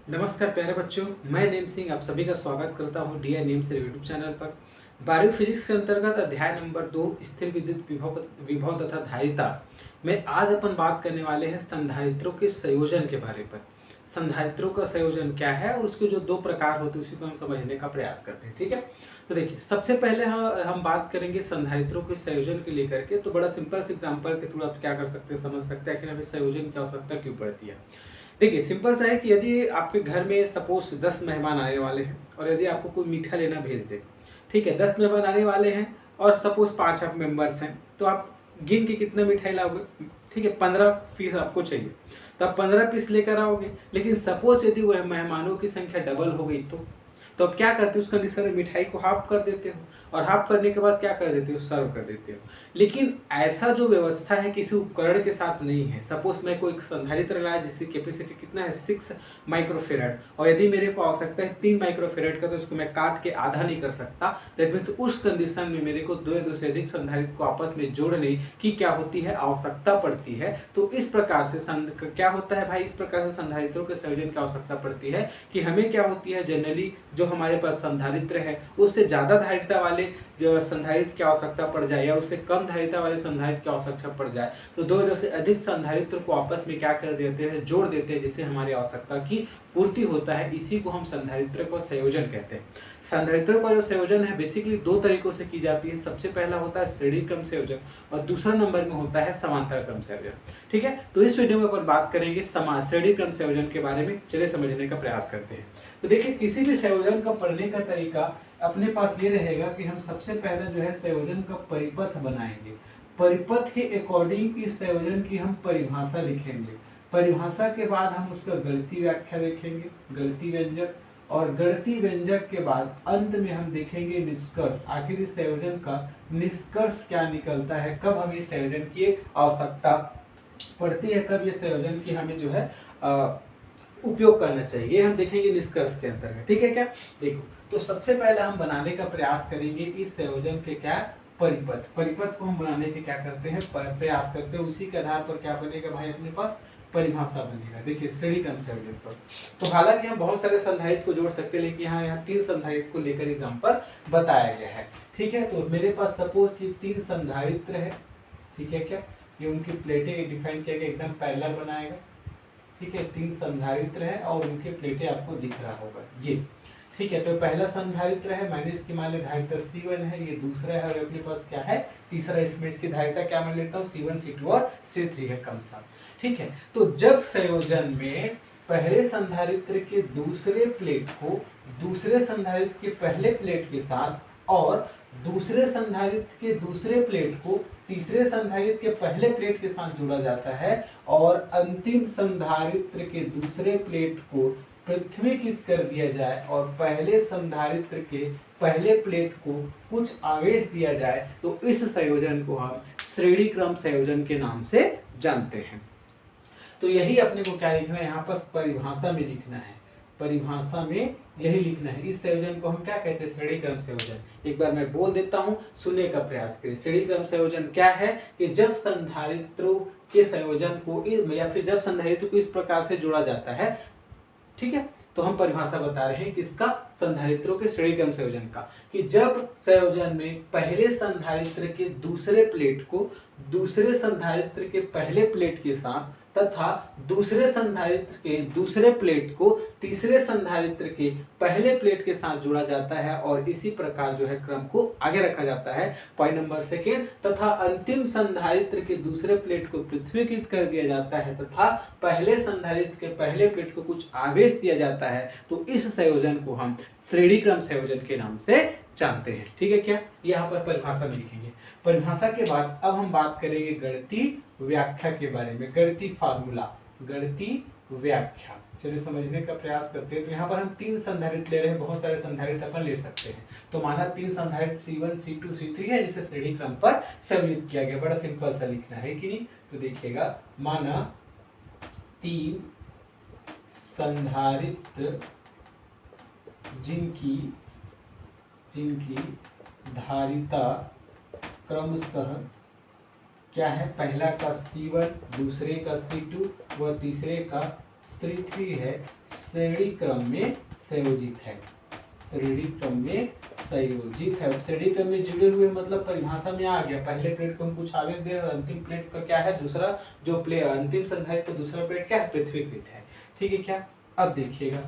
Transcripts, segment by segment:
नमस्कार प्यारे बच्चों, मैं नेम सिंह आप सभी का स्वागत करता हूं डीआई नेम से यूट्यूब चैनल पर। 12वीं फिजिक्स के अंतर्गत अध्याय नंबर 2 स्थिर विद्युत विभव विभव तथा धारिता में आज अपन बात करने वाले हैं संधारित्रों के संयोजन के बारे पर। संधारित्रों का संयोजन क्या है और उसके जो दो प्रकार होते हैं उसी को हम समझने का प्रयास करते हैं। ठीक है, तो देखिए सबसे पहले हम बात करेंगे संधारित्रों के संयोजन के लेकर के। तो बड़ा सिंपल से एग्जाम्पल के थ्रू आप क्या कर सकते हैं, समझ सकते हैं कि हमें संयोजन की आवश्यकता क्यों पड़ती है। देखिए सिंपल सा है कि यदि आपके घर में सपोज 10 मेहमान आने वाले हैं और यदि आपको कोई मीठा लेना भेज दे, ठीक है, 10 मेहमान आने वाले हैं और सपोज 5 आप मेंबर्स हैं, तो आप गिन के कितना मिठाई लाओगे? ठीक है, 15 पीस आपको चाहिए, तो आप 15 पीस लेकर आओगे। लेकिन सपोज यदि वह मेहमानों की संख्या डबल हो गई तो आप क्या करते हो, उस कंडीशन में मिठाई को हाफ कर देते हो और हाफ करने के बाद क्या कर देते हो, सर्व कर देते हो। लेकिन ऐसा जो व्यवस्था है किसी उपकरण के साथ नहीं है। सपोज मैं कोई संधारित्र लाया जिसकी कैपेसिटी कितना है 6 माइक्रोफेरेड, और यदि मेरे को आवश्यकता है 3 माइक्रोफेरेड का, तो उसको मैं काट के आधा नहीं कर सकता। दैट मीन्स उस कंडीशन में मेरे को दो से अधिक संधारित्र को आपस में जोड़ने की क्या होती है, आवश्यकता पड़ती है। तो इस प्रकार से क्या होता है भाई, इस प्रकार से संधारित्रों के संयोजन की आवश्यकता पड़ती है कि हमें क्या होती है, जनरली जो हमारे पास संधारित्र है उससे ज़्यादा धारिता वाले जो संधारित्र की आवश्यकता पड़ जाए या उससे कम धारिता वाले संधारित्र की आवश्यकता पड़ जाए, तो दो से अधिक संधारित्र को आपस में क्या कर देते हैं, जोड़ देते हैं, जिससे हमारी आवश्यकता की पूर्ति होता है। इसी को हम संधारित्र का संयोजन कहते हैं। संधारित्रों का जो संयोजन है बेसिकली दो तरीकों से की जाती है। सबसे पहला होता है श्रेणी क्रम संयोजन और दूसरा नंबर में होता है समांतर क्रम संयोजन। ठीक है, तो इस वीडियो में अपन बात करेंगे श्रेणी क्रम संयोजन के बारे में। चलिए समझने का प्रयास करते हैं। तो देखिए किसी भी संयोजन का पढ़ने का तरीका अपने पास ये रहेगा कि हम सबसे पहले जो है संयोजन का परिपथ बनाएंगे। परिपथ के अकॉर्डिंग इस संयोजन की हम परिभाषा लिखेंगे। परिभाषा के बाद हम उसका गणितीय व्याख्या देखेंगे, गणितीय व्यंजक, और गणितीय व्यंजक के बाद अंत में हम देखेंगे निष्कर्ष। आखिर इस संयोजन का निष्कर्ष क्या निकलता है, कब हमें इस संयोजन की आवश्यकता पड़ती है, कब ये संयोजन की हमें जो है उपयोग करना चाहिए, हम देखेंगे निष्कर्ष के अंतर्गत। ठीक है क्या, देखो तो सबसे पहले हम बनाने का प्रयास करेंगे इस संयोजन के क्या परिपथ। परिपथ को हम बनाने के क्या करते हैं, प्रयास करते हैं। उसी के आधार पर क्या बनेगा भाई, अपने पास परिभाषा बनेगा। देखिए श्रेणी क्रम संयोजन पर तो हालांकि हम बहुत सारे संधारित्र को जोड़ सकते हैं, लेकिन यहाँ 3 संधारित्र को लेकर एग्जाम्पल बताया गया है। ठीक है, तो मेरे पास सपोज ये 3 संधारित्र है। ठीक है क्या, ये उनकी प्लेटें डिफाइन किया गया, एकदम पैरेलल बनाएगा। ठीक है, 3 संधारित्र है और उनके प्लेटें आपको दिख रहा होगा ये। ठीक है, तो पहला संधारित्र है, मैंने इसकी मान ली धारिता C1 है, ये दूसरा है और अपने पास क्या है तीसरा। इसमें इसकी धारिता क्या मान लेता हूँ, C1, C2 और C3 है कम सा। ठीक है, तो जब संयोजन में पहले संधारित्र के दूसरे प्लेट को दूसरे संधारित्र के पहले प्लेट के साथ और दूसरे संधारित्र के दूसरे प्लेट को तीसरे संधारित्र के पहले प्लेट के साथ जोड़ा जाता है और अंतिम संधारित्र के दूसरे प्लेट को पृथ्वीकृत कर दिया जाए और पहले संधारित्र के पहले प्लेट को कुछ आवेश दिया जाए, तो इस संयोजन को हम श्रेणी क्रम संयोजन के नाम से जानते हैं। तो यही अपने को क्या लिखना है, यहाँ पर परिभाषा में लिखना है। परिभाषा में यही लिखना है। इस संयोजन को हम क्या कहते हैं, श्रेणी क्रम संयोजन। एक बार मैं बोल देता हूँ, सुनने का प्रयास करें। श्रेणी क्रम संयोजन क्या है कि जब संधारित्रों के संयोजन को या फिर जब संधारित्र को इस प्रकार से जोड़ा जाता है। ठीक है, तो हम परिभाषा बता रहे हैं किसका, संधारित्रों के श्रेणी क्रम संयोजन का, कि जब संयोजन में पहले संधारित्र के दूसरे प्लेट को दूसरे संधारित्र के पहले प्लेट के साथ तथा दूसरे संधारित्र के दूसरे प्लेट को तीसरे संधारित्र के पहले प्लेट के साथ जोड़ा जाता है और इसी प्रकार जो है क्रम को आगे रखा जाता है। पॉइंट नंबर सेकेंड, तथा अंतिम संधारित्र के दूसरे प्लेट को पृथ्वीकृत कर दिया जाता है तथा पहले संधारित्र के पहले प्लेट को कुछ आवेश दिया जाता है, तो इस संयोजन को हम श्रेणी क्रम संयोजन के नाम से जानते हैं। ठीक है क्या, यहाँ पर परिभाषा में लिखेंगे। परिभाषा के बाद अब हम बात करेंगे गणितीय व्याख्या के बारे में, गणितीय फार्मूला, गणितीय व्याख्या। चलिए समझने का प्रयास करते हैं। तो यहाँ पर हम 3 संधारित्र ले रहे हैं, बहुत सारे संधारित्र अपन ले सकते हैं। तो माना 3 संधारित्र C1, C2, C3 है, जिसे श्रेणी क्रम पर संयोजित किया गया। बड़ा सिंपल सा लिखना है कि नहीं, तो देखिएगा, माना 3 संधारित्र जिनकी धारिता क्रमशः क्या है, पहला का C1, दूसरे का C2 व तीसरे का C3 है। श्रेणी क्रम में संयोजित है, श्रेणी क्रम में संयोजित है। श्रेणी क्रम में जुड़े हुए मतलब परिभाषा में आ गया, पहले प्लेट को हम कुछ आवेश दे और अंतिम प्लेट का क्या है, दूसरा जो प्लेट अंतिम संधारित्र का दूसरा प्लेट क्या है, पृथ्वीकृत है। ठीक है क्या। अब देखिएगा,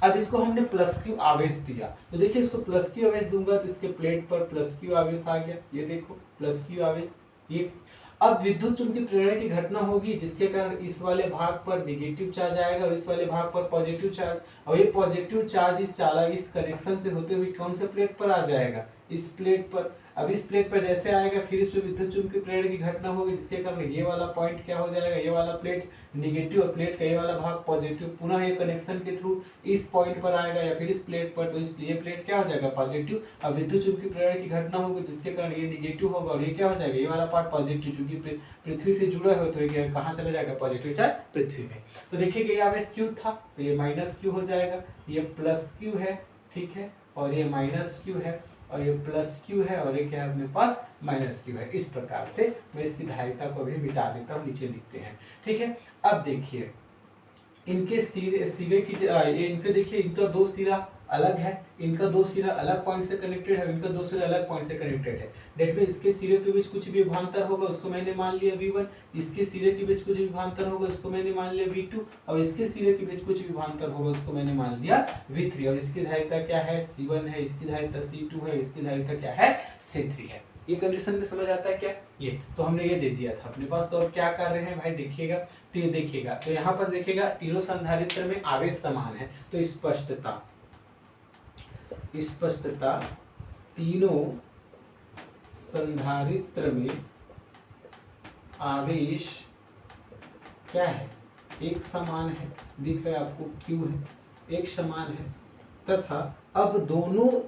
अब इसको हमने प्लस क्यू आवेश दिया, तो देखिए इसको प्लस क्यू आवेश दूंगा तो इसके प्लेट पर प्लस क्यू आवेश आ गया, ये देखो प्लस क्यू आवेश ये। अब विद्युत चुंबकीय प्रेरण की घटना होगी जिसके कारण इस वाले भाग पर नेगेटिव चार्ज आएगा और इस वाले भाग पर पॉजिटिव चार्ज, और ये पॉजिटिव चार्ज इस कनेक्शन से होते हुए कौन से प्लेट पर आ जाएगा, इस प्लेट पर। अब इस प्लेट पर जैसे आएगा फिर इसमें विद्युत चुंबकीय प्रेरण की घटना होगी जिसके कारण ये वाला पॉइंट क्या हो जाएगा, ये वाला प्लेट निगेटिव और प्लेट का ये वाला भाग पॉजिटिव, पुनः ये कनेक्शन के थ्रू इस पॉइंट पर आएगा या फिर इस प्लेट पर, तो इस ये प्लेट क्या हो जाएगा, पॉजिटिव। अब विद्युत चुंबकीय प्रेरण की घटना होगी जिसके कारण ये निगेटिव होगा और ये क्या हो जाएगा, ये वाला पार्ट पॉजिटिव, क्योंकि पृथ्वी से जुड़ा है तो ये कहाँ चला जाएगा, पॉजिटिव चार्ज पृथ्वी में। तो देखिए ये आवेश क्यू था तो ये माइनस क्यू हो जाएगा, ये प्लस क्यू है, ठीक है, और ये माइनस क्यू है और ये प्लस क्यू है और ये क्या है अपने पास माइनस क्यू है। इस प्रकार से मैं इसकी धारिता को भी मिटा देता हूँ, नीचे लिखते हैं। ठीक है। अब देखिए इनके सिरे की इनके देखिए इनका दो सिरा अलग है, इनका दो सिरा अलग पॉइंट से कनेक्टेड है, इनका दो सिरा अलग पॉइंट से कनेक्टेड है। देखो इसके सिरे के बीच कुछ भी विभवांतर होगा उसको मैंने मान लिया V1, इसके सिरे के बीच कुछ विभवांतर होगा उसको मैंने मान लिया V2 और इसके सिरे के बीच कुछ विभवांतर होगा उसको मैंने मान लिया V3। और इसकी धारिता क्या है, C1 है, इसकी धारिता C2 है, इसकी धारिता क्या है, C3 है। ये कंडीशन में समझ आता है क्या, ये तो हमने ये दे दिया था अपने पास। तो अब क्या कर रहे हैं भाई, देखिएगा तो ये देखिएगा, तो यहाँ पर देखिएगा तीनों संधारित्र में आवेश समान है, तो स्पष्टता तीनों संधारित्र में आवेश क्या है, एक समान है, दिख रहा है आपको Q है, एक समान है। तथा अब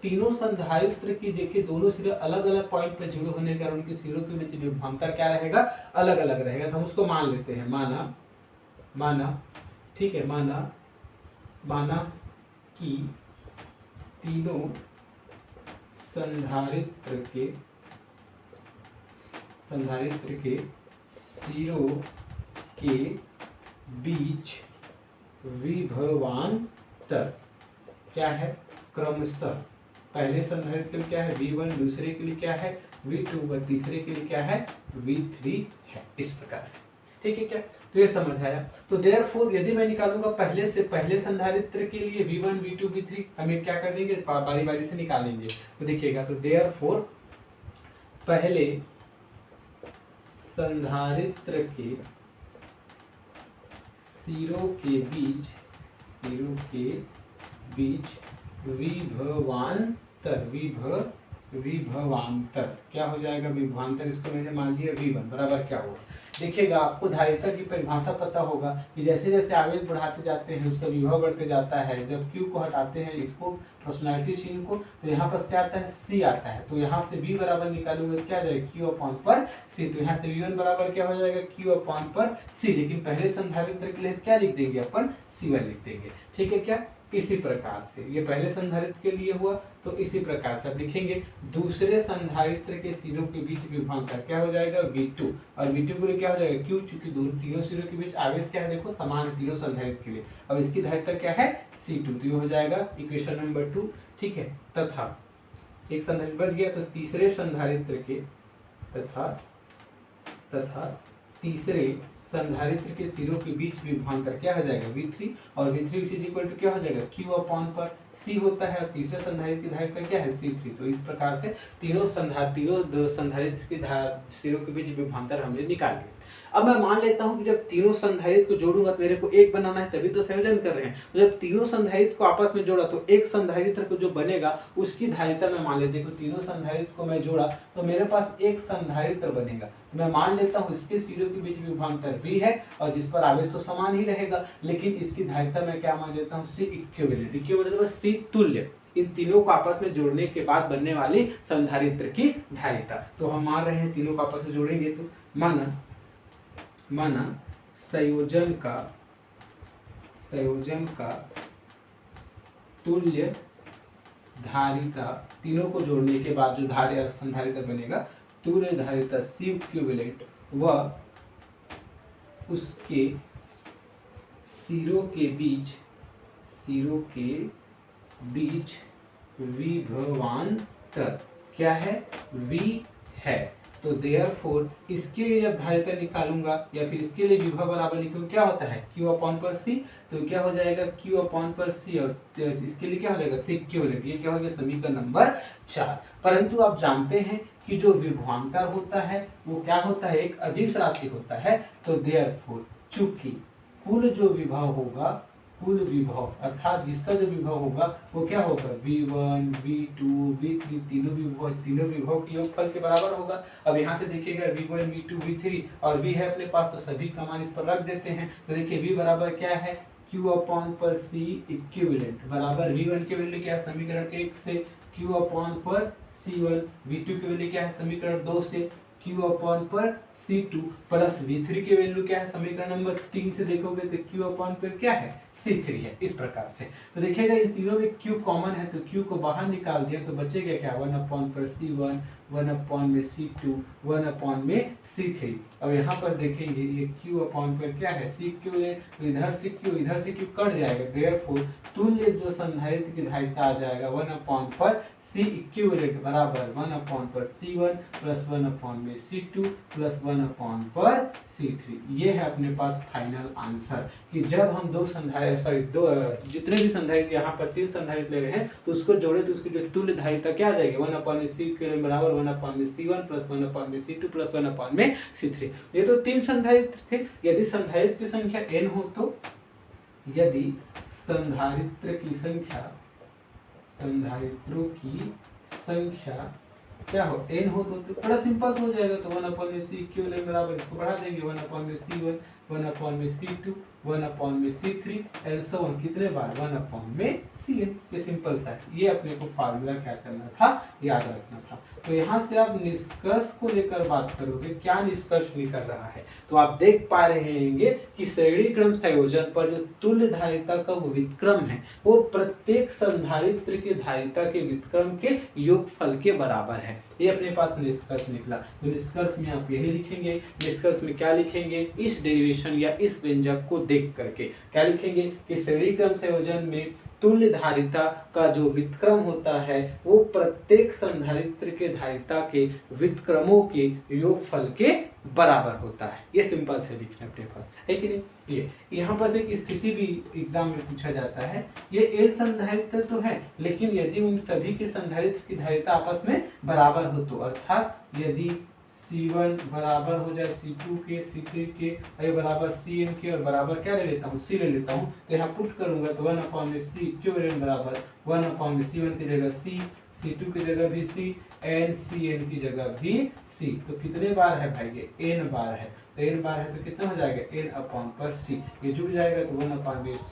तीनों संधारित्र की देखिए दोनों सिरे अलग अलग पॉइंट पर जुड़े होने के कारण उनके सिरों के बीच विभवांतर क्या रहेगा, अलग अलग रहेगा। तो हम उसको मान लेते हैं, माना ठीक है, माना कि तीनों संधारित्र के सिरों के बीच विभवांतर क्या है, क्रमशः पहले संधारित्र के लिए क्या है V1, दूसरे के लिए क्या है V2 और तीसरे के लिए क्या है V3 है। इस प्रकार से ठीक है क्या, तो ये समझ आया। तो देयरफॉर यदि मैं निकालूंगा पहले संधारित्र के लिए V1, V2, V3 हमें क्या कर देंगे, बारी बारी से निकालेंगे। तो देखिएगा, तो देयरफॉर पहले संधारित्र के सिरों के बीच विभवांतर क्या हो जाएगा, विभवांतर इसको मैंने मान लिया V1 बराबर क्या होगा। देखिएगा आपको धारिता की परिभाषा पता होगा कि जैसे जैसे आवेश बढ़ाते जाते हैं उसका विभव बढ़ते जाता है। जब Q को हटाते हैं इसको पर्सनैलिटी चिन्ह को, तो यहाँ पर क्या आता है C आता है, तो यहाँ से V बराबर निकालूंगा क्या जाएगा Q अपॉन पर C। तो यहाँ से V1 बराबर क्या हो जाएगा Q अपॉन पर C, लेकिन पहले संधारित्र के लिए क्या लिख देंगे अपन, C1 लिख देंगे। ठीक है क्या, इसी प्रकार से ये पहले संधारित्र के लिए हुआ, तो इसी प्रकार से अब लिखेंगे दूसरे संधारित्र के सिरों के बीच विभवांतर क्या हो जाएगा V2, और V2 के लिए क्या हो जाएगा Q, चूंकि तीनों सिरों के बीच आवेश क्या है देखो समान है तीनों संधारित्र के लिए, और इसकी धारिता क्या है C2, तो ये हो जाएगा इक्वेशन नंबर 2। ठीक है, तथा एक संधारित्र बच गया, तो तीसरे संधारित्र के तथा तीसरे संधारित्र के सिरों के बीच विभवांतर क्या हो जाएगा V3, और V3 इज इक्वल टू क्या हो जाएगा Q अपॉन पर C होता है, और तीसरे संधारित्र की धारिता क्या है C3। तो इस प्रकार से तीनों संधारित्र के सिरों के बीच विभवांतर हमने निकाल लिया। अब मैं मान लेता हूं कि जब तीनों संधारित्र को जोड़ूंगा तो मेरे को एक बनाना है, तभी तो संयोजन कर रहे हैं। तो जब तीनों संधारित्र को आपस में जोड़ा तो एक संधारित्र को जो बनेगा उसकी धारिता मैं मान लेती हूँ, तीनों संधारित्र को मैं जोड़ा तो मेरे पास एक संधारित्र बनेगा। तो मैं मान लेता हूँ इसके सिरों के बीच विभवांतर V है और जिस पर आवेश तो समान ही रहेगा, लेकिन इसकी धारिता मैं क्या मान लेता हूँ C इक्विवेलेंट C तुल्य, इन तीनों को आपस में जोड़ने के बाद बनने वाली संधारित्र की धारिता। तो हम मान रहे हैं तीनों को आपस में जोड़ेंगे, तो माना संयोजन का तुल्य धारिता, तीनों को जोड़ने के बाद जो संधारित्र बनेगा तुल्य धारिता C इक्विवेलेंट व उसके सिरों के बीच सिरों के बीच विभवांतर क्या है, v है। तो देयरफॉर इसके लिए जब धारिता निकालूंगा या फिर इसके लिए विभव बराबर लिखूंगा, क्या होता है q अपॉन पर c, तो क्या हो जाएगा q अपॉन पर c, और इसके लिए क्या हो जाएगा c इक्विवेलेंट। ये क्या हो गया समीकरण नंबर 4। परंतु आप जानते हैं कि जो विभवांतर होता है वो क्या होता है, एक अदिश राशि होता है। तो देयरफॉर चूंकि कुल जो विभव होगा, कुल विभव अर्थात जिसका जो विभव होगा वो क्या होगा v1 v2 v3, तीनों विभव के योगफल के बराबर होगा। अब यहाँ से देखिएगा v1 v2 v3 और v है अपने पास, तो सभी का मान इस पर रख देते हैं। तो देखिए v बराबर क्या है q अपॉन पर c इक्विवेलेंट बराबर v1 के वैल्यू क्या है समीकरण 1 से q अपॉन पर c1, v2 के वैल्यू क्या है समीकरण 2 से q अपॉन पर c2 प्लस v3 के वैल्यू क्या है समीकरण नंबर 3 से देखोगे तो q अपॉन पर क्या है c3 है। इस प्रकार से तो देखिएगा इन तीनों में q कॉमन है, तो q को बाहर निकाल दिया तो बचेगा क्या 1 अपॉन पर c1, 1 अपॉन में c2, 1 अपॉन में c3। अब यहाँ पर देखेंगे ये q अपॉन पर क्या है c इक्विवेलेंट, तो इधर से q कट जाएगा। देयरफॉर तुल्य जो संधारित्र की धारिता आ जाएगा 1 अपॉन पर C इक्विवेलेंट बराबर 1 अपॉन पर C1 प्लस 1 अपॉन में C2 प्लस 1 अपॉन पर C3। ये है अपने पास फाइनल आंसर कि जब हम जितने भी संधारित्र यहाँ पर 3 संधारित्र ले रहे हैं तो उसको जोड़े तो उसकी जो तुल्य धारिता क्या आ जाएगी 1 अपॉन में C इक्विवेलेंट बराबर 1 अपॉन में C1 प्लस 1 अपॉन में C2 प्लस 1 अपॉन में C3। ये तो 3 संधारित्र थे। यदि संधारित्र की संख्या n हो तो यदि संधारित्रों की संख्या क्या हो n हो तो बड़ा सिंपल हो जाएगा। तो 1 अपॉन में c इक्विवेलेंट बराबर इसको बढ़ा देंगे 1 अपॉन में c1, 1 अपॉन में c2, 1 अपॉन में c3 एंड सो ऑन कितने बार 1 अपॉन में cn। ये सिंपल सा है। ये अपने को फार्मूला क्या करना था, याद रखना था। तो यहाँ से आप निष्कर्ष को लेकर बात करोगे, क्या निष्कर्ष निकल रहा है, तो आप देख पा रहे होंगे कि श्रेणी क्रम संयोजन पर जो तुल्य धारिता का वो व्युत्क्रम है वो प्रत्येक संधारित्र की धारिता के व्युत्क्रम के योगफल के बराबर है। ये अपने पास निष्कर्ष निकला। तो निष्कर्ष में आप यही लिखेंगे। निष्कर्ष में क्या लिखेंगे, इस डेरिवेशन या इस व्यंजक को देख करके क्या लिखेंगे कि श्रेणी क्रम संयोजन में तुल्य धारिता का जो व्युत्क्रम होता है वो प्रत्येक संधारित्र के धारिता के व्युत्क्रमों के योगफल के बराबर होता है। ये सिंपल से लिखना अपने पास है कि नहीं। ये यहाँ पर एक स्थिति भी एग्जाम में पूछा जाता है। ये n संधारित्र तो है, लेकिन यदि उन सभी के संधारित्र की धारिता आपस में बराबर हो तो अर्थात यदि C1 बराबर हो जाए C2 के, C3 के और बराबर Cn के और बराबर क्या ले लेता हूँ C ले लेता हूँ, तो यहाँ पुट करूंगा तो 1 अपॉन में C इक्विवेलेंट बराबर 1 अपॉन में C1 की जगह C, C2 की जगह भी C एंड Cn की जगह भी C। तो कितने बार है भाई ये n बार है, तो n बार है तो कितना हो जाएगा n अपॉन पर C। ये जुड़ जाएगा तो 1 अपॉन में C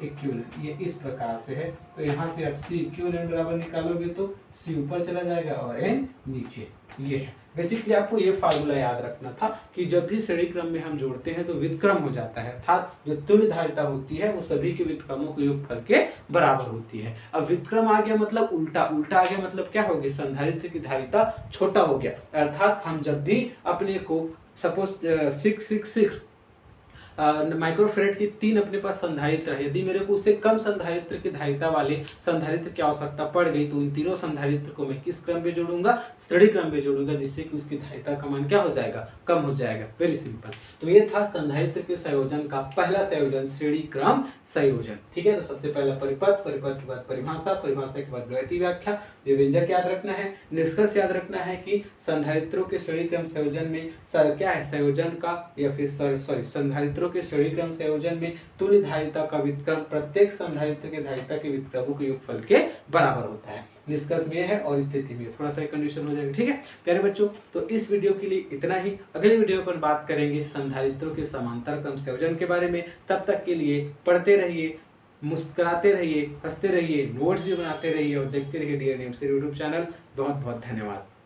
इक्विवेलेंट। ये इस प्रकार से है। तो यहाँ से आप C इक्विवेलेंट बराबर निकालोगे तो C ऊपर चला जाएगा और n नीचे। ये है बेसिकली आपको ये फार्मूला याद रखना था कि जब भी श्रेणी क्रम में हम जोड़ते हैं तो व्युत्क्रम हो जाता है, अर्थात जो तुल्य धारिता होती है वो सभी के व्युत्क्रमों के योगफल के बराबर होती है। अब व्युत्क्रम आ गया मतलब उल्टा आ गया मतलब क्या हो गया, संधारित्र की धारिता छोटा हो गया। अर्थात हम जब भी अपने को सपोज 666 माइक्रोफेरेड की 3 अपने पास संधारित्र है, यदि मेरे को उससे कम संधारित्र की धारिता वाले संधारित्र की आवश्यकता पड़ गई तो उन तीनों संधारित्र को मैं किस क्रम में जोड़ूंगा, श्रेणी क्रम में जोड़ूंगा, जिससे कि उसकी धारिता का मान क्या हो जाएगा, कम हो जाएगा। Very simple. तो ये था संधारित्र के संयोजन का पहला संयोजन, श्रेणी क्रम संयोजन। ठीक है। तो सबसे पहला परिपथ, परिपथ के बाद परिभाषा, परिभाषा के बाद द्वैती व्याख्या, ये व्यंजक याद रखना है। निष्कर्ष याद रखना है कि संधारित्रों के श्रेणी क्रम संयोजन में क्या है, संयोजन का या फिर संधारित्रों के श्रेणी क्रम संयोजन में तुल्य धारिता का व्युत्क्रम प्रत्येक संधारित्र के धारिता के व्युत्क्रमों के योगफल के बराबर होता है। निष्कर्ष में है और स्थिति में थोड़ा सा कंडीशन हो जाएगा। ठीक है प्यारे बच्चों, तो इस वीडियो के लिए इतना ही। अगले वीडियो पर बात करेंगे संधारित्रों के समांतर क्रम संयोजन के बारे में। तब तक के लिए पढ़ते रहिए, मुस्कुराते रहिए, हंसते रहिए, नोट्स भी बनाते रहिए और देखते रहिए डियर नेम से यूट्यूब चैनल। बहुत बहुत धन्यवाद।